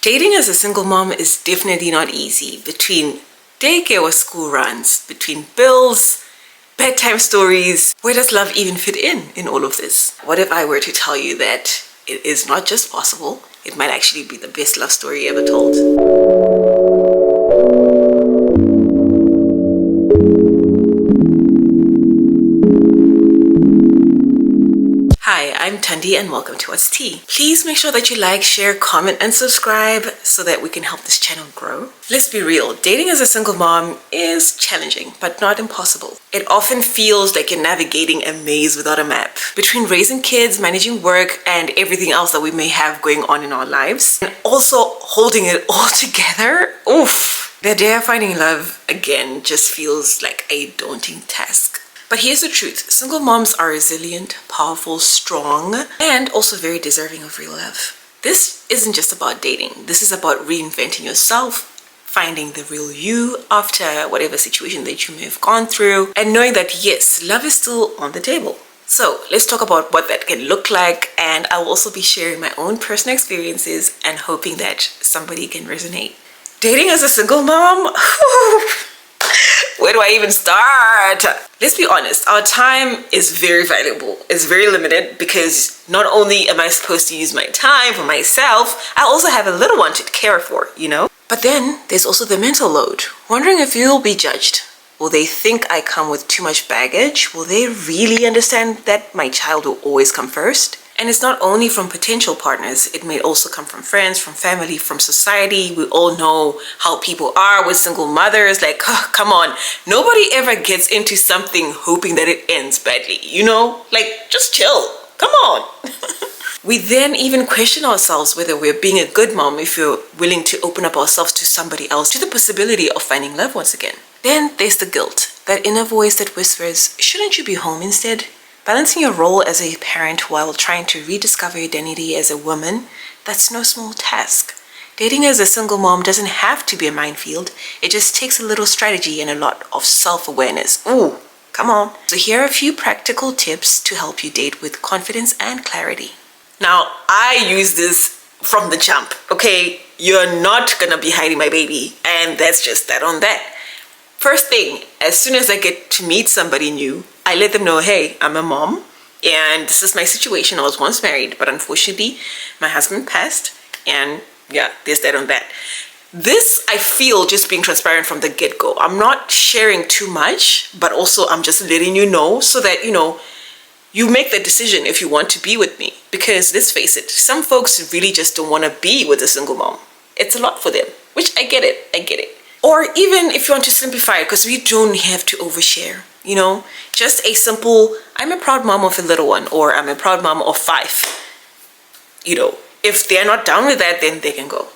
Dating as a single mom is definitely not easy. Between daycare or school runs, between bills, bedtime stories, where does love even fit in all of this? What if I were to tell you that it is not just possible, it might actually be the best love story ever told? Hi, I'm Thandi and welcome to What's Tea. Please make sure that you like, share, comment, and subscribe so that we can help this channel grow. Let's be real, dating as a single mom is challenging, but not impossible. It often feels like you're navigating a maze without a map. Between raising kids, managing work, and everything else that we may have going on in our lives, and also holding it all together, oof. The day of finding love, again, just feels like a daunting task. But here's the truth, single moms are resilient, powerful, strong, and also very deserving of real love. This isn't just about dating. This is about reinventing yourself, finding the real you after whatever situation that you may have gone through, and knowing that yes, love is still on the table. So let's talk about what that can look like, and I will also be sharing my own personal experiences and hoping that somebody can resonate. Dating as a single mom? Where do I even start? Let's be honest, our time is very valuable. It's very limited because not only am I supposed to use my time for myself, I also have a little one to care for, you know? But then there's also the mental load. Wondering if you'll be judged. Will they think I come with too much baggage? Will they really understand that my child will always come first? And it's not only from potential partners, it may also come from friends, from family, from society. We all know how people are with single mothers. Like, oh, come on, nobody ever gets into something hoping that it ends badly, you know? Like, just chill, come on. We then even question ourselves whether we're being a good mom if we're willing to open up ourselves to somebody else, to the possibility of finding love once again. Then there's the guilt, that inner voice that whispers, shouldn't you be home instead? Balancing your role as a parent while trying to rediscover your identity as a woman, that's no small task. Dating as a single mom doesn't have to be a minefield. It just takes a little strategy and a lot of self-awareness. Ooh, come on. So here are a few practical tips to help you date with confidence and clarity. Now, I use this from the jump, okay? You're not gonna be hiding my baby, and that's just that on that. First thing, as soon as I get to meet somebody new, I let them know, hey, I'm a mom and this is my situation. I was once married, but unfortunately my husband passed, and yeah, there's that on that. This, I feel, just being transparent from the get-go. I'm not sharing too much, but also I'm just letting you know so that, you know, you make the decision if you want to be with me. Because let's face it, some folks really just don't want to be with a single mom. It's a lot for them, which I get it. Or even if you want to simplify it, because we don't have to overshare, you know, just a simple, I'm a proud mom of a little one, or I'm a proud mom of 5. You know, if they're not down with that, then they can go,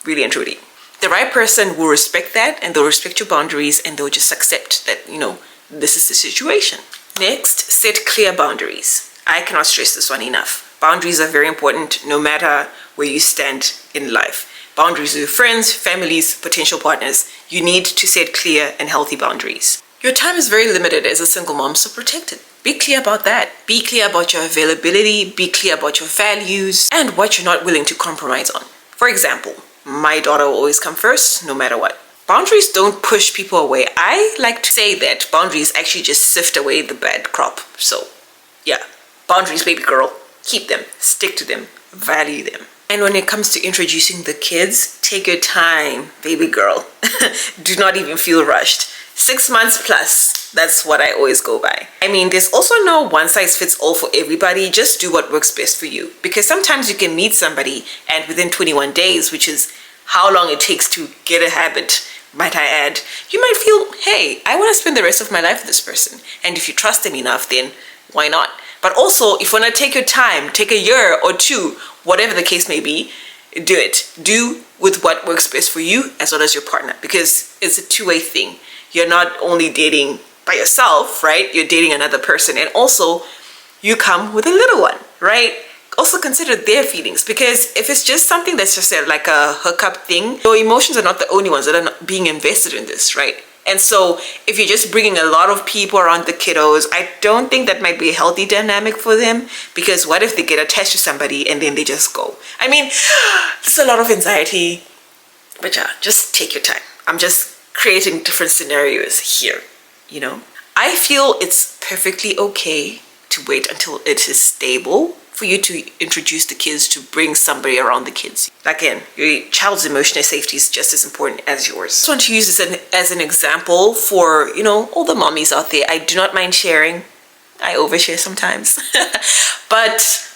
really and truly. The right person will respect that, and they'll respect your boundaries, and they'll just accept that, you know, this is the situation. Next, set clear boundaries. I cannot stress this one enough. Boundaries are very important no matter where you stand in life. Boundaries with friends, families, potential partners. You need to set clear and healthy boundaries. Your time is very limited as a single mom, so protect it. Be clear about that. Be clear about your availability, be clear about your values, and what you're not willing to compromise on. For example, my daughter will always come first, no matter what. Boundaries don't push people away. I like to say that boundaries actually just sift away the bad crop. So, yeah, boundaries, baby girl. Keep them, stick to them, value them. And when it comes to introducing the kids, take your time, baby girl. Do not even feel rushed. 6 months plus, that's what I always go by. I mean, there's also no one size fits all for everybody. Just do what works best for you. Because sometimes you can meet somebody and within 21 days, which is how long it takes to get a habit, might I add, you might feel, hey, I want to spend the rest of my life with this person. And if you trust them enough, then why not? But also, if you want to take your time, take a year or 2, whatever the case may be, do it. Do with what works best for you as well as your partner, because it's a two-way thing. You're not only dating by yourself, right? You're dating another person, and also you come with a little one, right? Also consider their feelings, because if it's just something that's just like a hookup thing, your emotions are not the only ones that are not being invested in this, right? And so if you're just bringing a lot of people around the kiddos, I don't think that might be a healthy dynamic for them, because what if they get attached to somebody and then they just go? I mean, it's a lot of anxiety, but yeah, just take your time. I'm just creating different scenarios here, you know. I feel it's perfectly okay to wait until it is stable for you to introduce the kids, to bring somebody around the kids. Again, your child's emotional safety is just as important as yours. I just want to use this as an example for, you know, all the mommies out there. I do not mind sharing. I overshare sometimes. But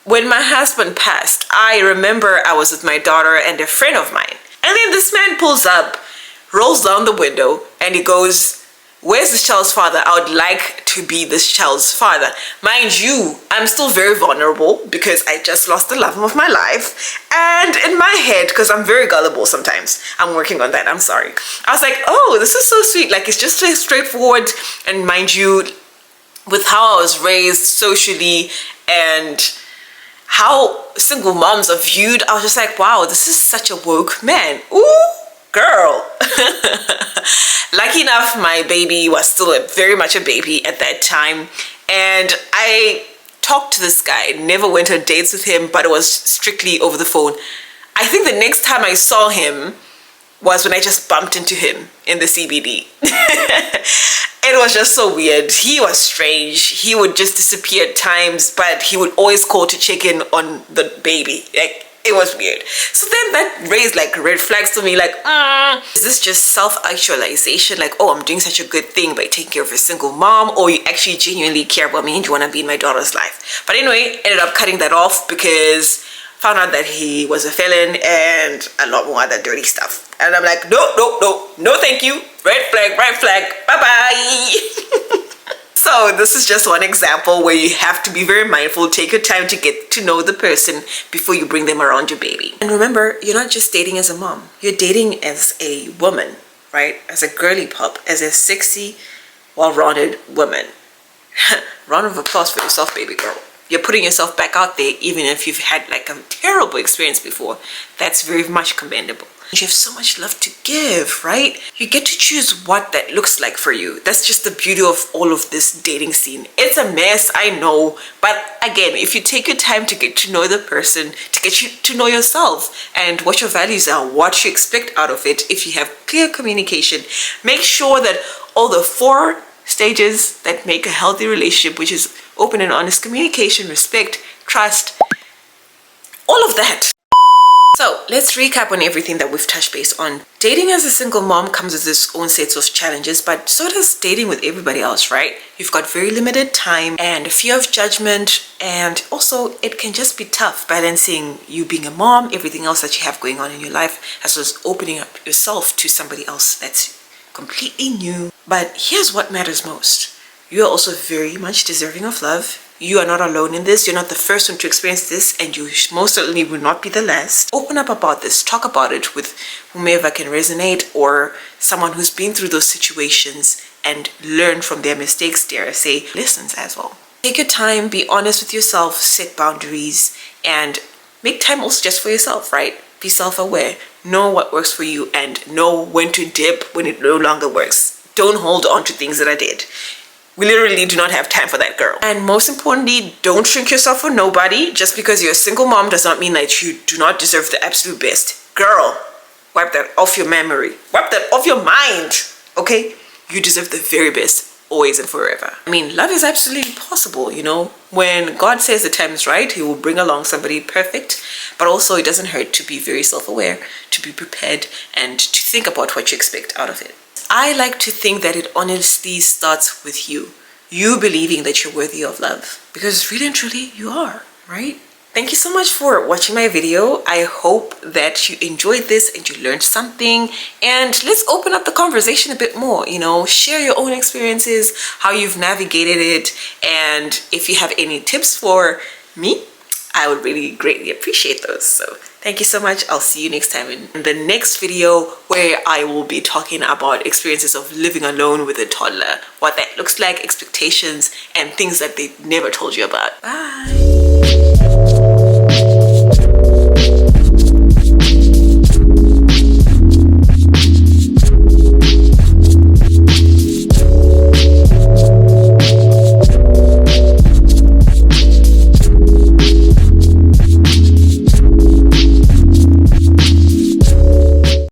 when my husband passed, I remember I was with my daughter and a friend of mine. And then this man pulls up, rolls down the window, and he goes, "Where's this child's father? I would like to be this child's father." Mind you, I'm still very vulnerable because I just lost the love of my life. And in my head, because I'm very gullible sometimes, I'm working on that, I'm sorry. I was like, oh, this is so sweet. Like, it's just so straightforward. And mind you, with how I was raised socially and how single moms are viewed, I was just like, wow, this is such a woke man. Ooh, girl. Lucky enough, my baby was still very much a baby at that time, and I talked to this guy, never went on dates with him, but it was strictly over the phone. I think the next time I saw him was when I just bumped into him in the CBD. It was just so weird. He was strange. He would just disappear at times, but he would always call to check in on the baby. Like, it was weird. So then that raised like red flags to me, like, is this just self-actualization? Like, oh, I'm doing such a good thing by taking care of a single mom, or you actually genuinely care about me and you want to be in my daughter's life? But anyway, ended up cutting that off because found out that he was a felon and a lot more other dirty stuff. And I'm like, no, thank you. Red flag, bye-bye. So this is just one example where you have to be very mindful. Take your time to get to know the person before you bring them around your baby. And remember, you're not just dating as a mom. You're dating as a woman, right? As a girly pup, as a sexy, well-rounded woman. Round of applause for yourself, baby girl. You're putting yourself back out there, even if you've had like a terrible experience before. That's very much commendable. You have so much love to give, right? You get to choose what that looks like for you. That's just the beauty of all of this dating scene. It's a mess, I know. But again, if you take your time to get to know the person, to get you to know yourself and what your values are, what you expect out of it, if you have clear communication, make sure that all the 4 stages that make a healthy relationship, which is open and honest communication, respect, trust, all of that. So let's recap on everything that we've touched base on. Dating as a single mom comes with its own sets of challenges, but so does dating with everybody else, right? You've got very limited time and a fear of judgment, and also it can just be tough balancing you being a mom, everything else that you have going on in your life, as well as opening up yourself to somebody else that's completely new. But here's what matters most. You are also very much deserving of love. You are not alone in this. You're not the first one to experience this, and you most certainly will not be the last. Open up about this. Talk about it with whomever can resonate, or someone who's been through those situations and learn from their mistakes, dare I say, listens as well. Take your time, be honest with yourself, set boundaries, and make time also just for yourself, right? Be self-aware. Know what works for you and know when to dip when it no longer works. Don't hold on to things that are dead. We literally do not have time for that, girl. And most importantly, don't shrink yourself for nobody. Just because you're a single mom does not mean that you do not deserve the absolute best. Girl, wipe that off your memory. Wipe that off your mind, okay? You deserve the very best, always and forever. I mean, love is absolutely possible, you know? When God says the time is right, he will bring along somebody perfect. But also, it doesn't hurt to be very self-aware, to be prepared, and to think about what you expect out of it. I like to think that it honestly starts with you. You believing that you're worthy of love. Because really and truly, you are, right? Thank you so much for watching my video. I hope that you enjoyed this and you learned something. And let's open up the conversation a bit more, you know, share your own experiences, how you've navigated it. And if you have any tips for me, I would really greatly appreciate those. So thank you so much. I'll see you next time in the next video, where I will be talking about experiences of living alone with a toddler, what that looks like, expectations, and things that they never told you about. Bye.